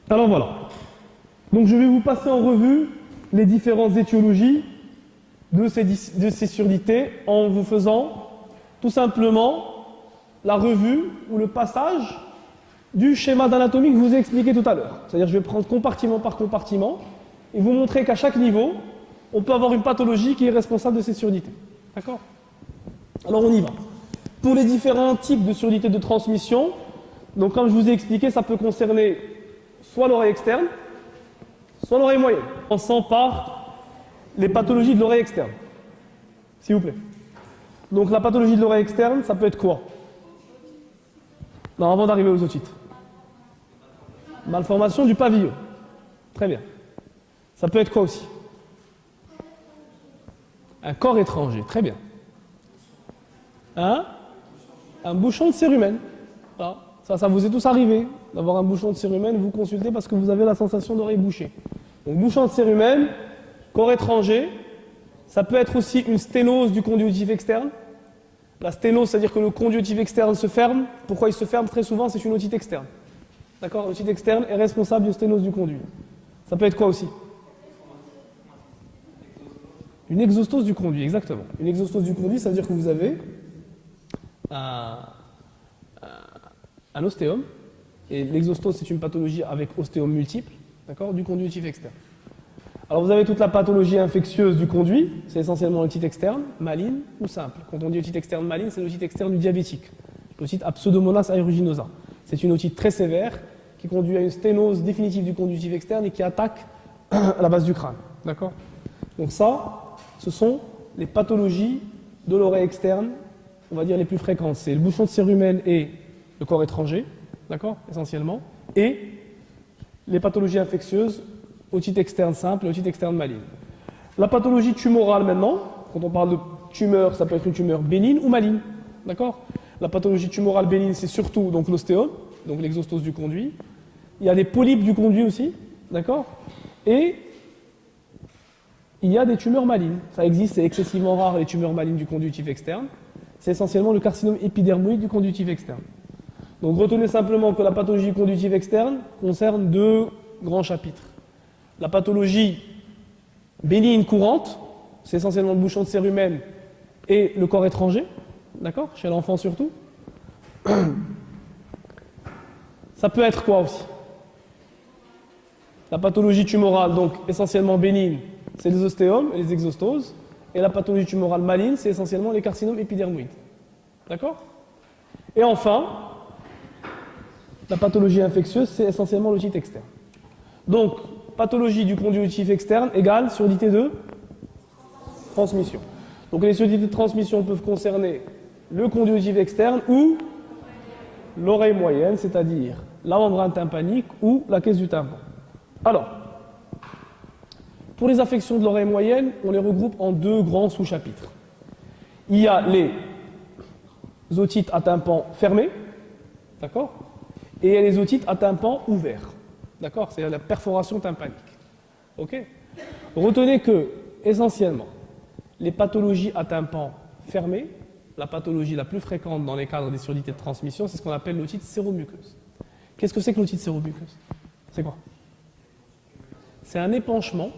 Alors voilà. Donc je vais vous passer en revue les différentes étiologies de ces surdités en vous faisant tout simplement la revue ou le passage du schéma d'anatomie que je vous ai expliqué tout à l'heure. C'est-à-dire que je vais prendre compartiment par compartiment et vous montrer qu'à chaque niveau, on peut avoir une pathologie qui est responsable de ces surdités. D'accord? Alors on y va. Pour les différents types de surdités de transmission, donc comme je vous ai expliqué, ça peut concerner soit l'oreille externe, soit l'oreille moyenne. Commençons par les pathologies de l'oreille externe, s'il vous plaît. Donc la pathologie de l'oreille externe, ça peut être quoi? Non, avant d'arriver aux otites. Malformation du pavillon. Très bien. Ça peut être quoi aussi? Un corps étranger. Très bien. Un bouchon de cérumen. Voilà. Ça vous est tous arrivé d'avoir un bouchon de cérumen, vous consultez parce que vous avez la sensation d'oreille bouchée. Donc bouchon de cérumen, corps étranger, ça peut être aussi une sténose du conduit auditif externe. La sténose, c'est-à-dire que le conduit auditif externe se ferme. Pourquoi il se ferme? Très souvent, c'est une otite externe. D'accord? L'otite externe est responsable d'une sténose du conduit. Ça peut être quoi aussi? Une exostose du conduit, exactement. Une exostose du conduit, ça veut dire que vous avez un ostéum. Et l'exostose, c'est une pathologie avec ostéum multiple, d'accord, du conduit auditif externe. Alors vous avez toute la pathologie infectieuse du conduit, c'est essentiellement l'otite externe, maligne ou simple. Quand on dit otite externe maligne, c'est l'otite externe du diabétique, l'otite à Pseudomonas aeruginosa. C'est une otite très sévère qui conduit à une sténose définitive du conduit auditif externe et qui attaque à la base du crâne. D'accord? Donc ça, ce sont les pathologies de l'oreille externe, on va dire les plus fréquentes. C'est le bouchon de cérumen et le corps étranger, d'accord, essentiellement, et les pathologies infectieuses, otite externe simple et otite externe maligne. La pathologie tumorale maintenant, quand on parle de tumeur, ça peut être une tumeur bénigne ou maligne, d'accord? La pathologie tumorale bénigne, c'est surtout donc l'ostéome, donc l'exostose du conduit. Il y a des polypes du conduit aussi, d'accord? Et il y a des tumeurs malignes. Ça existe, c'est excessivement rare les tumeurs malignes du conduit auditif externe. C'est essentiellement le carcinome épidermoïde du conduit auditif externe. Donc retenez simplement que la pathologie conductive externe concerne deux grands chapitres. La pathologie bénigne courante, c'est essentiellement le bouchon de cérumen et le corps étranger, d'accord, chez l'enfant surtout. Ça peut être quoi aussi? La pathologie tumorale, donc essentiellement bénigne, c'est les ostéomes et les exostoses. Et la pathologie tumorale maligne, c'est essentiellement les carcinomes épidermoïdes. D'accord? Et enfin, la pathologie infectieuse, c'est essentiellement l'otite externe. Donc, pathologie du conduit auditif externe égale surdité de transmission. Donc, les surdités de transmission peuvent concerner le conduit auditif externe ou l'oreille moyenne, c'est-à-dire la membrane tympanique ou la caisse du tympan. Alors, pour les affections de l'oreille moyenne, on les regroupe en deux grands sous-chapitres. Il y a les otites à tympan fermé, d'accord, et il y a les otites à tympan ouvert, d'accord, c'est la perforation tympanique. Ok? Retenez que, essentiellement, les pathologies à tympan fermé, la pathologie la plus fréquente dans les cadres des surdités de transmission, c'est ce qu'on appelle l'otite séromuqueuse. Qu'est-ce que c'est que l'otite séromuqueuse? C'est quoi? C'est un épanchement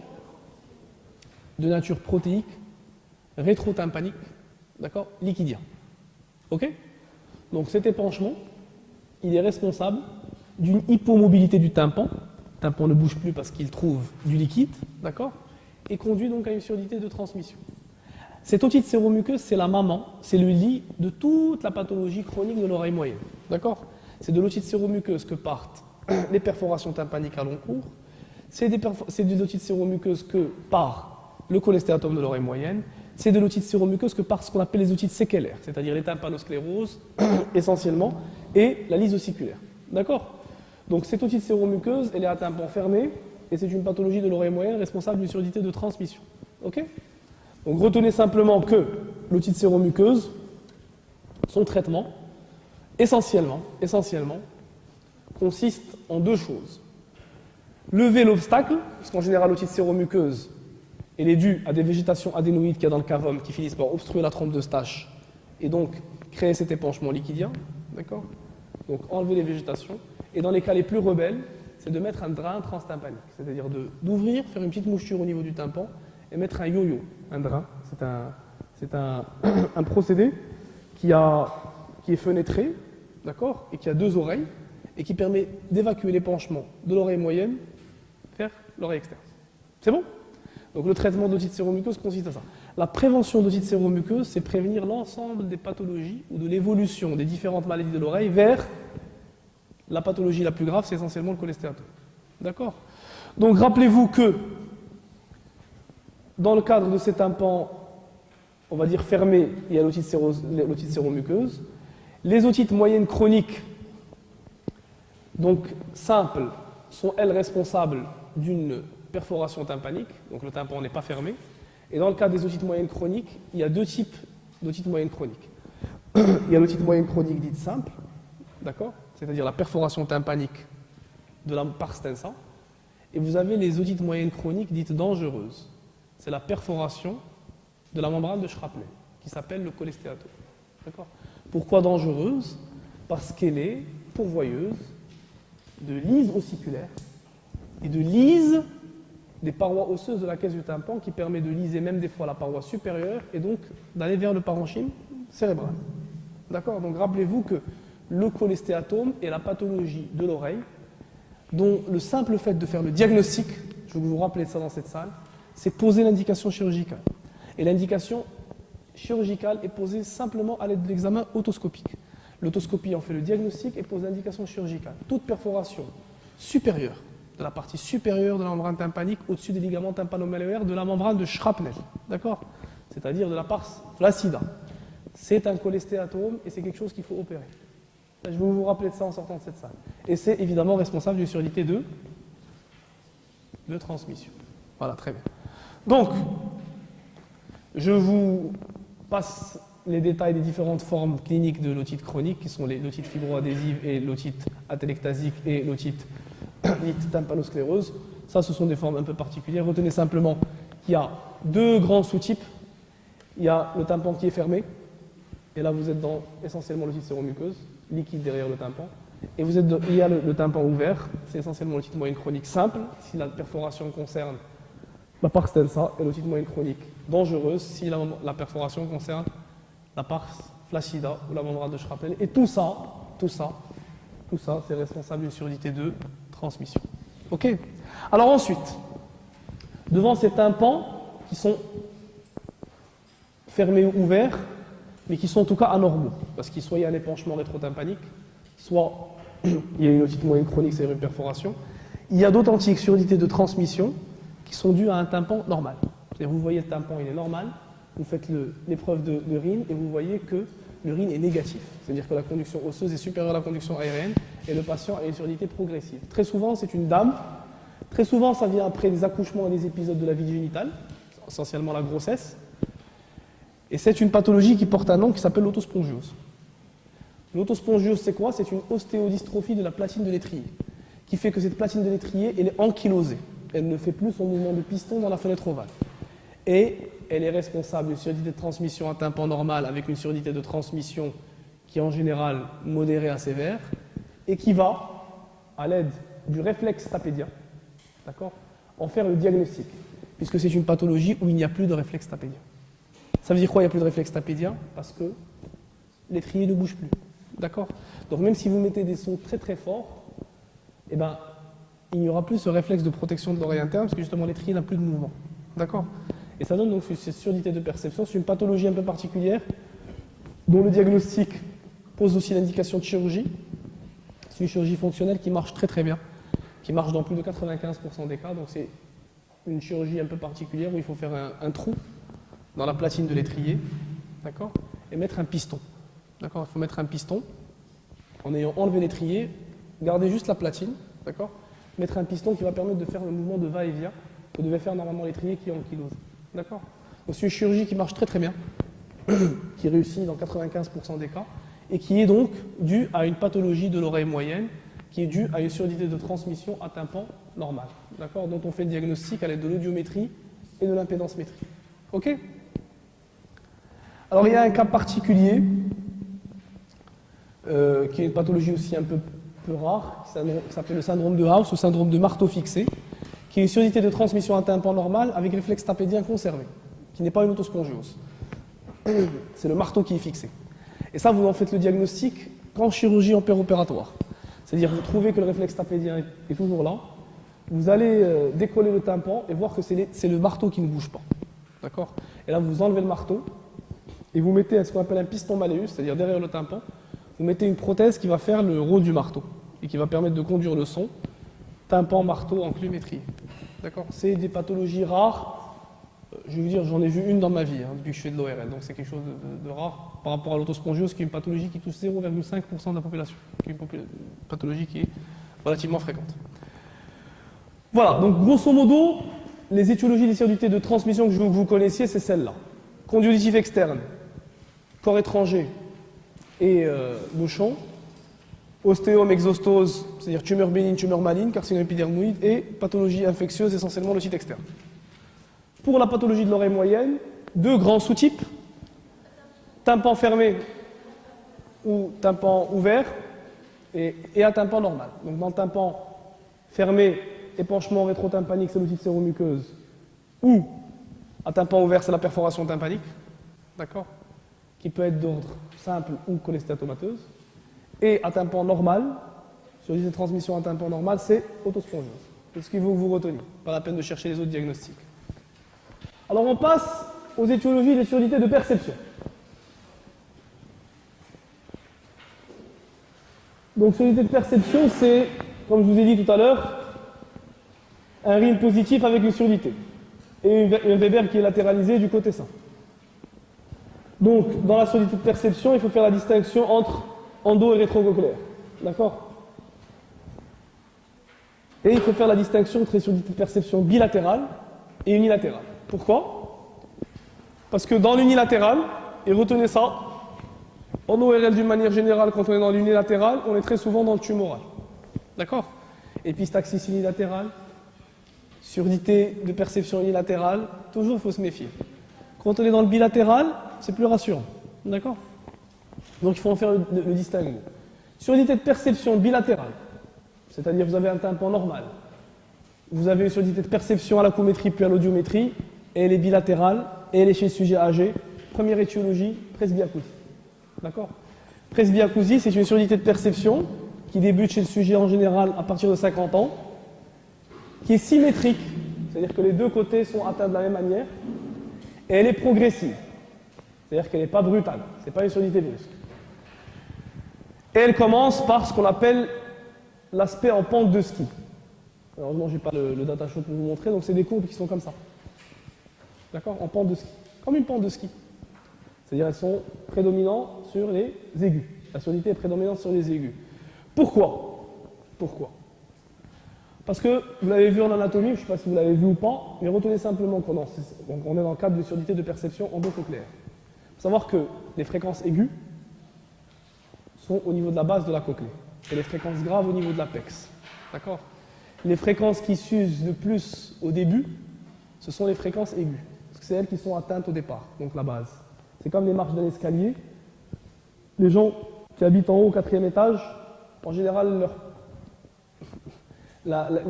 de nature protéique, rétrotympanique, d'accord, liquidien. Ok? Donc cet épanchement, il est responsable d'une hypomobilité du tympan. Le tympan ne bouge plus parce qu'il trouve du liquide, d'accord, et conduit donc à une surdité de transmission. Cette otite séromuqueuse, c'est la maman, c'est le lit de toute la pathologie chronique de l'oreille moyenne, d'accord? C'est de l'otite séromuqueuse que partent les perforations tympaniques à long cours, c'est des otites séromuqueuses que part le cholestéatome de l'oreille moyenne, c'est de l'otite séromuqueuse que par ce qu'on appelle les otites séquelaires, c'est-à-dire les tympanoscléroses essentiellement, et la lysociculaire. D'accord? Donc cette otite séromuqueuse, elle est à tympan fermé, et c'est une pathologie de l'oreille moyenne responsable d'une surdité de transmission. Ok? Donc retenez simplement que l'otite séromuqueuse, son traitement, essentiellement, consiste en deux choses. Lever l'obstacle, parce qu'en général l'otite séromuqueuse, elle est due à des végétations adénoïdes qu'il y a dans le cavum qui finissent par obstruer la trompe d'Eustache et donc créer cet épanchement liquidien, d'accord? Donc enlever les végétations. Et dans les cas les plus rebelles, c'est de mettre un drain transtympanique, c'est-à-dire d'ouvrir, faire une petite mouchure au niveau du tympan et mettre un yo-yo, un drain. C'est un procédé qui est fenêtré, d'accord, et qui a deux oreilles et qui permet d'évacuer l'épanchement de l'oreille moyenne vers l'oreille externe. C'est bon? Donc le traitement d'otite séromuqueuse consiste à ça. La prévention d'otite séromuqueuse, c'est prévenir l'ensemble des pathologies ou de l'évolution des différentes maladies de l'oreille vers la pathologie la plus grave, c'est essentiellement le cholestéatome. D'accord? Donc rappelez-vous que dans le cadre de ces tympans, on va dire fermés, il y a l'otite séromuqueuse. Les otites moyennes chroniques, donc simples, sont elles responsables d'une perforation tympanique, donc le tympan n'est pas fermé. Et dans le cas des otites moyennes chroniques, il y a deux types d'otites moyennes chroniques. Il y a l'otite moyenne chronique dite simple, d'accord, c'est-à-dire la perforation tympanique de la pars tensa, et vous avez les otites moyennes chroniques dites dangereuses. C'est la perforation de la membrane de Shrapnel, qui s'appelle le cholestéatome. D'accord. Pourquoi dangereuse? Parce qu'elle est pourvoyeuse de lyse ossiculaire et de lyse des parois osseuses de la caisse du tympan qui permet de liser même des fois la paroi supérieure et donc d'aller vers le parenchyme cérébral. D'accord? Donc rappelez-vous que le cholestéatome est la pathologie de l'oreille dont le simple fait de faire le diagnostic, je vais vous rappeler de ça dans cette salle, c'est poser l'indication chirurgicale. Et l'indication chirurgicale est posée simplement à l'aide de l'examen otoscopique. L'autoscopie en fait le diagnostic et pose l'indication chirurgicale. Toute perforation supérieure, de la partie supérieure de la membrane tympanique au-dessus des ligaments tympanomalléaires de la membrane de Shrapnel, d'accord? C'est-à-dire de la pars flaccida. C'est un cholestéatome et c'est quelque chose qu'il faut opérer. Là, je vais vous rappeler de ça en sortant de cette salle. Et c'est évidemment responsable d'une surdité de transmission. Voilà, très bien. Donc, je vous passe les détails des différentes formes cliniques de l'otite chronique, qui sont l'otite fibroadhésive et l'otite atelectasique et l'otite tympanosclérose. Ça, ce sont des formes un peu particulières. Retenez simplement qu'il y a deux grands sous-types. Il y a le tympan qui est fermé, et là vous êtes dans essentiellement l'otite séromuqueuse, liquide derrière le tympan. Et il y a le tympan ouvert, c'est essentiellement l'otite moyenne chronique simple, si la perforation concerne la pars tensa, et l'otite moyenne chronique dangereuse, si la perforation concerne la pars flaccida ou la membrane de Shrapnel. Et tout ça, c'est responsable d'une surdité de transmission. Ok? Alors ensuite, devant ces tympans qui sont fermés ou ouverts, mais qui sont en tout cas anormaux, parce qu'il soit il y a un épanchement rétrotympanique, soit il y a une otite moyenne chronique, c'est-à-dire une perforation, il y a d'authentiques surdités de transmission qui sont dues à un tympan normal. C'est-à-dire vous voyez le tympan, il est normal, vous faites l'épreuve de RIN et vous voyez que le RIN est négatif, c'est-à-dire que la conduction osseuse est supérieure à la conduction aérienne et le patient a une surdité progressive. Très souvent, c'est une dame, très souvent ça vient après des accouchements et des épisodes de la vie génitale, essentiellement la grossesse, et c'est une pathologie qui porte un nom qui s'appelle l'autospongiose. L'autospongiose, c'est quoi? C'est une ostéodystrophie de la platine de l'étrier, qui fait que cette platine de l'étrier, elle est ankylosée. Elle ne fait plus son mouvement de piston dans la fenêtre ovale. Et elle est responsable d'une surdité de transmission à tympan normal avec une surdité de transmission qui est en général modérée à sévère et qui va, à l'aide du réflexe tapédien, d'accord, en faire le diagnostic, puisque c'est une pathologie où il n'y a plus de réflexe tapédien. Ça veut dire quoi, il n'y a plus de réflexe tapédien? Parce que l'étrier ne bouge plus. D'accord? Donc même si vous mettez des sons très très forts, eh ben, il n'y aura plus ce réflexe de protection de l'oreille interne, parce que justement l'étrier n'a plus de mouvement. D'accord? Et ça donne donc cette surdité de perception. C'est une pathologie un peu particulière, dont le diagnostic pose aussi l'indication de chirurgie. C'est une chirurgie fonctionnelle qui marche très très bien, qui marche dans plus de 95% des cas. Donc c'est une chirurgie un peu particulière où il faut faire un trou dans la platine de l'étrier, d'accord, et mettre un piston. D'accord, il faut mettre un piston en ayant enlevé l'étrier, garder juste la platine, d'accord, mettre un piston qui va permettre de faire le mouvement de va-et-vient que devait faire normalement l'étrier qui est ankylose. D'accord. Donc c'est une chirurgie qui marche très très bien, qui réussit dans 95% des cas, et qui est donc due à une pathologie de l'oreille moyenne, qui est due à une surdité de transmission à tympan normal, d'accord, dont on fait le diagnostic à l'aide de l'audiométrie et de l'impédancemétrie. Ok? Alors il y a un cas particulier, qui est une pathologie aussi un peu peu rare, qui s'appelle le syndrome de House ou syndrome de marteau fixé, qui est une surdité de transmission à tympan normal avec réflexe tapédien conservé, qui n'est pas une autospongiose. C'est le marteau qui est fixé. Et ça, vous en faites le diagnostic qu'en chirurgie en péropératoire. C'est-à-dire vous trouvez que le réflexe tapédien est toujours là, vous allez décoller le tympan et voir que c'est le marteau qui ne bouge pas. D'accord? Et là, vous enlevez le marteau et vous mettez ce qu'on appelle un piston malleus, c'est-à-dire derrière le tympan, vous mettez une prothèse qui va faire le rôle du marteau et qui va permettre de conduire le son, tympan, marteau, enclumétrie. D'accord? C'est des pathologies rares. Je vais vous dire, j'en ai vu une dans ma vie, depuis que je fais de l'ORL, donc c'est quelque chose de rare par rapport à l'autospongiose, qui est une pathologie qui touche 0,5% de la population, qui est une pathologie qui est relativement fréquente. Voilà, donc grosso modo, les étiologies des surdité de transmission que je veux que vous connaissiez, c'est celle-là. Conduit auditif externe, corps étranger et bouchon, ostéome, exostose, c'est-à-dire tumeur bénigne, tumeur maligne, carcinome épidermoïde et pathologie infectieuse, essentiellement le site externe. Pour la pathologie de l'oreille moyenne, deux grands sous-types, tympan fermé ou tympan ouvert et à tympan normal. Donc dans le tympan fermé, épanchement rétrotympanique, cellulite séromuqueuse, ou à tympan ouvert, c'est la perforation tympanique, d'accord, qui peut être d'ordre simple ou cholestéatomateuse. Et à tympan normal, sur les transmissions à tympan normal, c'est autospongiose. C'est ce qu'il faut que vous reteniez. Pas la peine de chercher les autres diagnostics. Alors on passe aux étiologies des surdités de perception. Donc surdité de perception, c'est, comme je vous ai dit tout à l'heure, un RIN positif avec une surdité et un Weber qui est latéralisé du côté sain. Donc dans la surdité de perception, il faut faire la distinction entre endo et rétrocochléaire. D'accord? Et il faut faire la distinction entre les surdités de perception bilatérale et unilatérale. Pourquoi? Parce que dans l'unilatéral, et retenez ça, en ORL d'une manière générale, quand on est dans l'unilatéral, on est très souvent dans le tumoral. D'accord? Épistaxis unilatérale, surdité de perception unilatérale, toujours il faut se méfier. Quand on est dans le bilatéral, c'est plus rassurant. D'accord? Donc il faut en faire le distinguo. Surdité de perception bilatérale, c'est-à-dire vous avez un tympan normal, vous avez une surdité de perception à l'acoumétrie puis à l'audiométrie, et elle est bilatérale, et elle est chez le sujet âgé. Première étiologie, presbyacousie. D'accord? Presbyacousie, c'est une surdité de perception qui débute chez le sujet en général à partir de 50 ans, qui est symétrique, c'est-à-dire que les deux côtés sont atteints de la même manière, et elle est progressive, c'est-à-dire qu'elle n'est pas brutale, ce n'est pas une surdité brusque. Et elle commence par ce qu'on appelle l'aspect en pente de ski. Heureusement, je n'ai pas le datashow pour vous montrer, donc c'est des courbes qui sont comme ça. D'accord? En pente de ski. Comme une pente de ski. C'est-à-dire elles sont prédominantes sur les aigus. La surdité est prédominante sur les aigus. Pourquoi? Pourquoi? Parce que, vous l'avez vu en anatomie, je ne sais pas si vous l'avez vu ou pas, mais retenez simplement qu'on est dans le cadre de surdité de perception endocochléaire. Il faut savoir que les fréquences aiguës sont au niveau de la base de la cochlée, et les fréquences graves au niveau de l'apex. D'accord? Les fréquences qui s'usent le plus au début, ce sont les fréquences aiguës, parce que c'est elles qui sont atteintes au départ, donc la base. C'est comme les marches d'un escalier. Les gens qui habitent en haut au 4e étage, en général,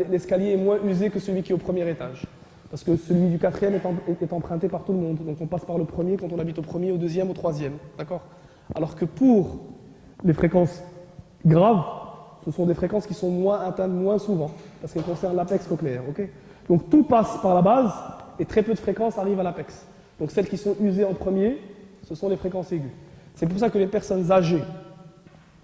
l'escalier est moins usé que celui qui est au 1er étage. Parce que celui du 4e est emprunté par tout le monde. Donc on passe par le premier quand on habite au 1er, au 2e, au 3e. D'accord? Alors que pour les fréquences graves, ce sont des fréquences qui sont moins atteintes moins souvent, parce qu'elles concernent l'apex cochléaire. Okay? Donc tout passe par la base, et très peu de fréquences arrivent à l'apex. Donc celles qui sont usées en premier, ce sont les fréquences aiguës. C'est pour ça que les personnes âgées,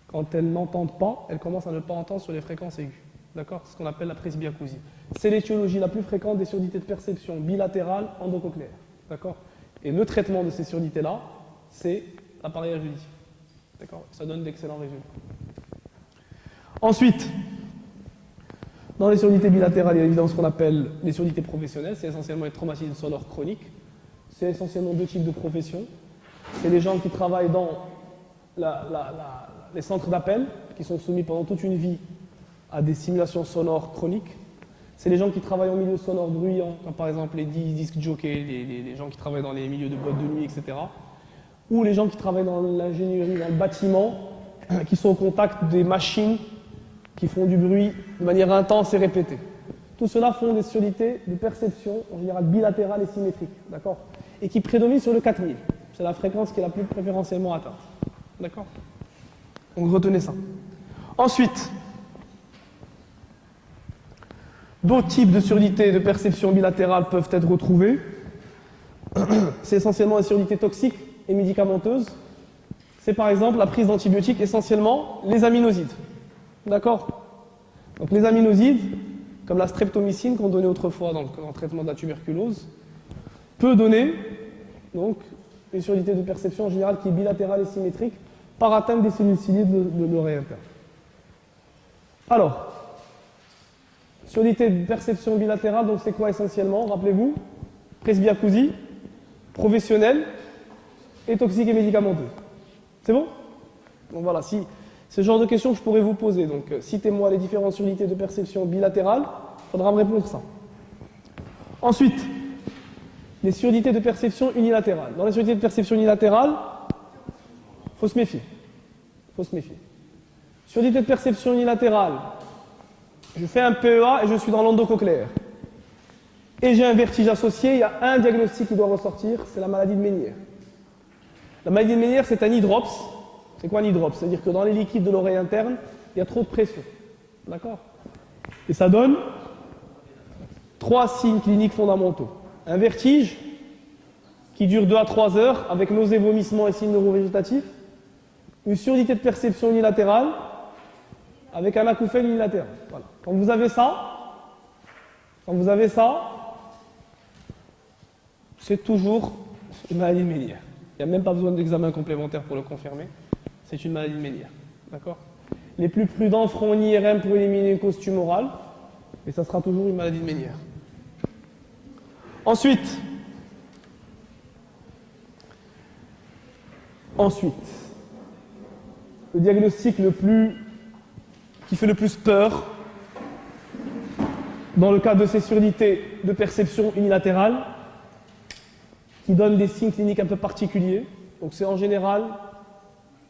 quand elles n'entendent pas, elles commencent à ne pas entendre sur les fréquences aiguës. D'accord? C'est ce qu'on appelle la presbyacousie. C'est l'étiologie la plus fréquente des surdités de perception bilatérale endocochléaire. D'accord? Et le traitement de ces surdités-là, c'est l'appareillage auditif. D'accord? Ça donne d'excellents résultats. Ensuite, dans les surdités bilatérales, il y a évidemment ce qu'on appelle les surdités professionnelles. C'est essentiellement les traumatismes sonores chroniques. C'est essentiellement deux types de professions. C'est les gens qui travaillent dans les centres d'appel, qui sont soumis pendant toute une vie à des simulations sonores chroniques. C'est les gens qui travaillent en milieu sonore bruyant, comme par exemple les disc jockeys, les gens qui travaillent dans les milieux de boîtes de nuit, etc. Ou les gens qui travaillent dans l'ingénierie, dans le bâtiment, qui sont au contact des machines qui font du bruit de manière intense et répétée. Tout cela font des surdités de perception, en général bilatérales et symétriques, d'accord? Et qui prédominent sur le 4000. C'est la fréquence qui est la plus préférentiellement atteinte. D'accord? Donc retenez ça. Ensuite, d'autres types de surdités de perception bilatérale peuvent être retrouvés. C'est essentiellement les surdités toxiques et médicamenteuses. C'est par exemple la prise d'antibiotiques, essentiellement les aminosides. D'accord? Donc les aminosides, comme la streptomycine qu'on donnait autrefois dans le traitement de la tuberculose, peut donner donc une surdité de perception en général qui est bilatérale et symétrique par atteinte des cellules ciliées de l'oreille interne. Alors, surdité de perception bilatérale, donc c'est quoi essentiellement? Rappelez-vous, presbyacousie, professionnelle et toxique et médicamenteuse. C'est bon? Donc voilà, si c'est le genre de questions que je pourrais vous poser. Donc citez-moi les différentes surdités de perception bilatérale, il faudra me répondre ça. Ensuite, les surdités de perception unilatérale. Dans les surdités de perception unilatérale, il faut se méfier. Faut se méfier. Surdité de perception unilatérale, je fais un PEA et je suis dans l'endocochléaire. Et j'ai un vertige associé, il y a un diagnostic qui doit ressortir, c'est la maladie de Ménière. La maladie de Ménière, c'est un hydrops. C'est quoi un hydrops? C'est-à-dire que dans les liquides de l'oreille interne, il y a trop de pression. D'accord? Et ça donne 3 signes cliniques fondamentaux. Un vertige qui dure 2 à 3 heures avec nausées, vomissements et signes neurovégétatifs. Une surdité de perception unilatérale avec un acouphène unilatéral. Voilà. Quand vous avez ça, c'est toujours une maladie de Ménière. Il n'y a même pas besoin d'examen complémentaire pour le confirmer. C'est une maladie de Ménière. D'accord? Les plus prudents feront une IRM pour éliminer une cause tumorale, et ça sera toujours une maladie de Ménière. Ensuite, le diagnostic qui fait le plus peur dans le cas de ces surdités de perception unilatérale, qui donnent des signes cliniques un peu particuliers. Donc c'est en général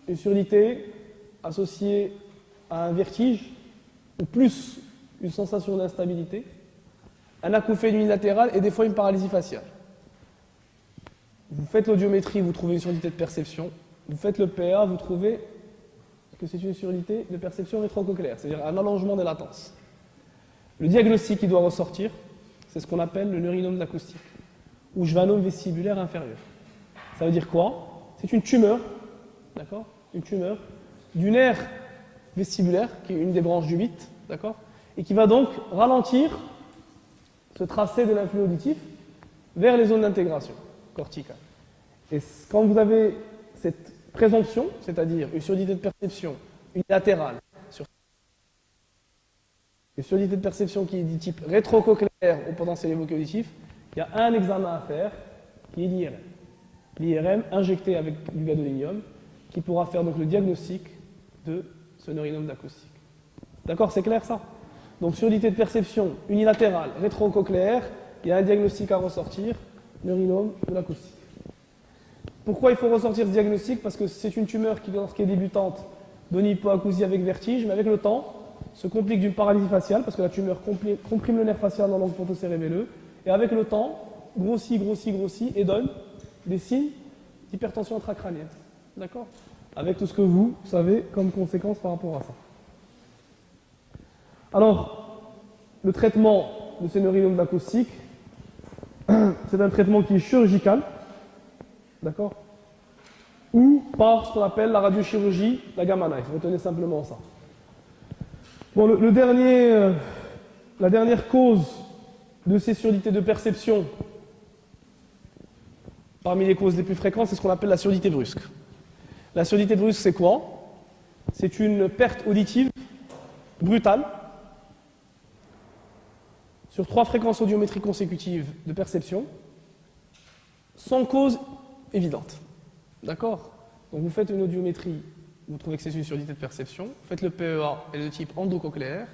une surdité associée à un vertige, ou plus une sensation d'instabilité, un acouphène unilatéral et des fois une paralysie faciale. Vous faites l'audiométrie, vous trouvez une surdité de perception. Vous faites le PA, vous trouvez que c'est une surdité de perception rétrocochléaire, c'est-à-dire un allongement des latences. Le diagnostic qui doit ressortir, c'est ce qu'on appelle le neurinome de l'acoustique, ou jvanome vestibulaire inférieur. Ça veut dire quoi? C'est une tumeur, d'accord? Une tumeur du nerf vestibulaire, qui est une des branches du 8, d'accord? Et qui va donc ralentir ce tracé de l'influx auditif vers les zones d'intégration corticale. Et quand vous avez cette présomption, c'est-à-dire une surdité de perception unilatérale, une surdité de perception qui est du type rétrocochléaire au potentiel évoqué auditif, il y a un examen à faire qui est l'IRM. L'IRM injecté avec du gadolinium qui pourra faire donc le diagnostic de ce neurinome d'acoustique. D'accord, c'est clair ça? Donc surdité de perception unilatérale, rétrocochléaire, il y a un diagnostic à ressortir, neurinome de l'acoustique. Pourquoi il faut ressortir ce diagnostic? Parce que c'est une tumeur qui, lorsqu'elle est débutante, donne hypoacousie avec vertige, mais avec le temps, se complique d'une paralysie faciale, parce que la tumeur comprime le nerf facial dans l'angle pontocérébelleux, et avec le temps, grossit, et donne des signes d'hypertension intracrânienne. D'accord? Avec tout ce que vous savez comme conséquence par rapport à ça. Alors, le traitement de ces neurinomes d'acoustique, c'est un traitement qui est chirurgical, d'accord? Ou par ce qu'on appelle la radiochirurgie, la gamma knife. Retenez simplement ça. Bon, la dernière cause de ces surdités de perception, parmi les causes les plus fréquentes, c'est ce qu'on appelle la surdité brusque. La surdité brusque, c'est quoi? C'est une perte auditive brutale sur 3 fréquences audiométriques consécutives de perception, sans cause évidente. D'accord? Donc vous faites une audiométrie, vous trouvez que c'est une surdité de perception, vous faites le PEA et le type endocochléaire,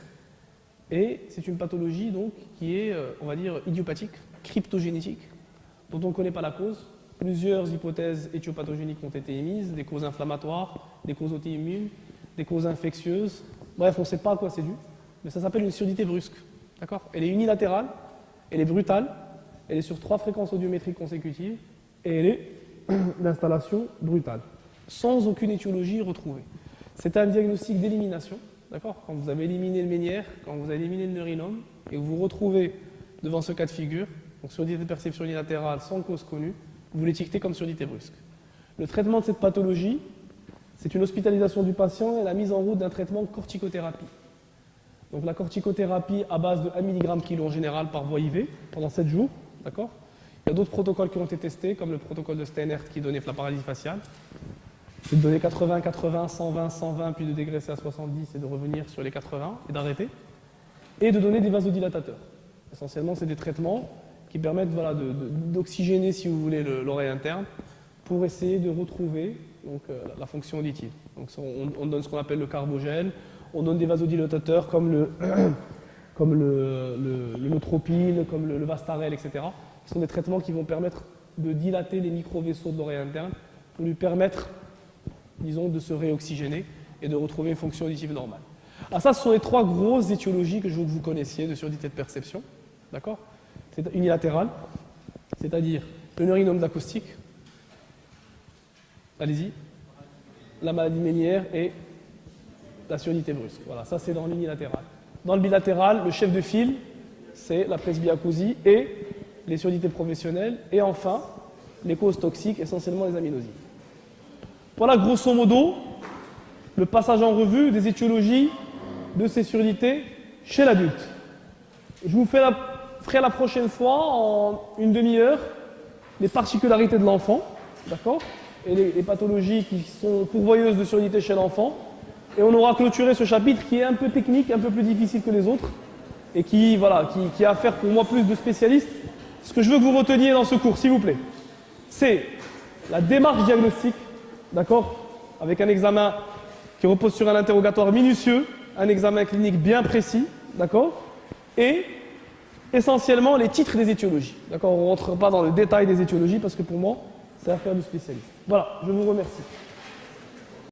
et c'est une pathologie donc qui est, on va dire, idiopathique, cryptogénétique, dont on ne connaît pas la cause. Plusieurs hypothèses éthiopathogéniques ont été émises, des causes inflammatoires, des causes auto-immunes, des causes infectieuses, Bref, on ne sait pas à quoi c'est dû, mais ça s'appelle une surdité brusque. D'accord? Elle est unilatérale, elle est brutale, elle est sur 3 fréquences audiométriques consécutives, et elle est d'installation brutale, sans aucune étiologie retrouvée. C'est un diagnostic d'élimination. D'accord? Quand vous avez éliminé le ménière, quand vous avez éliminé le neurinome, et que vous vous retrouvez devant ce cas de figure, donc surdité de perception unilatérale sans cause connue, vous l'étiquetez comme surdité brusque. Le traitement de cette pathologie, c'est une hospitalisation du patient et la mise en route d'un traitement corticothérapie. Donc la corticothérapie à base de 1 mg kg en général par voie IV pendant 7 jours. D'accord? Il y a d'autres protocoles qui ont été testés, comme le protocole de Steinert qui donnait la paralysie faciale. C'est de donner 80, 80, 120, 120, puis de dégraisser à 70 et de revenir sur les 80 et d'arrêter. Et de donner des vasodilatateurs. Essentiellement, c'est des traitements qui permettent voilà, d'oxygéner, si vous voulez, l'oreille interne pour essayer de retrouver donc, la fonction auditive. Donc, on donne ce qu'on appelle le carbogel, on donne des vasodilatateurs comme le notropine, comme le Vastarel, etc. Ce sont des traitements qui vont permettre de dilater les micro-vaisseaux de l'oreille interne pour lui permettre, disons, de se réoxygéner et de retrouver une fonction auditive normale. Alors ça, ce sont les 3 grosses étiologies que je veux que vous connaissiez de surdité de perception. D'accord? C'est unilatéral, c'est-à-dire le neurinome d'acoustique, allez-y, la maladie ménière et la surdité brusque. Voilà, ça c'est dans l'unilatéral. Dans le bilatéral, le chef de file, c'est la presbyacousie et les surdités professionnelles, et enfin, les causes toxiques, essentiellement les aminosies. Voilà, grosso modo, le passage en revue des étiologies de ces surdités chez l'adulte. Je vous ferai la prochaine fois, en une demi-heure, les particularités de l'enfant, d'accord, et les pathologies qui sont pourvoyeuses de surdité chez l'enfant. Et on aura clôturé ce chapitre qui est un peu technique, un peu plus difficile que les autres, et qui a affaire pour moi plus de spécialistes. Ce que je veux que vous reteniez dans ce cours, s'il vous plaît, c'est la démarche diagnostique, d'accord, avec un examen qui repose sur un interrogatoire minutieux, un examen clinique bien précis, d'accord, et essentiellement les titres des étiologies. D'accord, on ne rentre pas dans le détail des étiologies parce que pour moi, c'est affaire du spécialiste. Voilà, je vous remercie.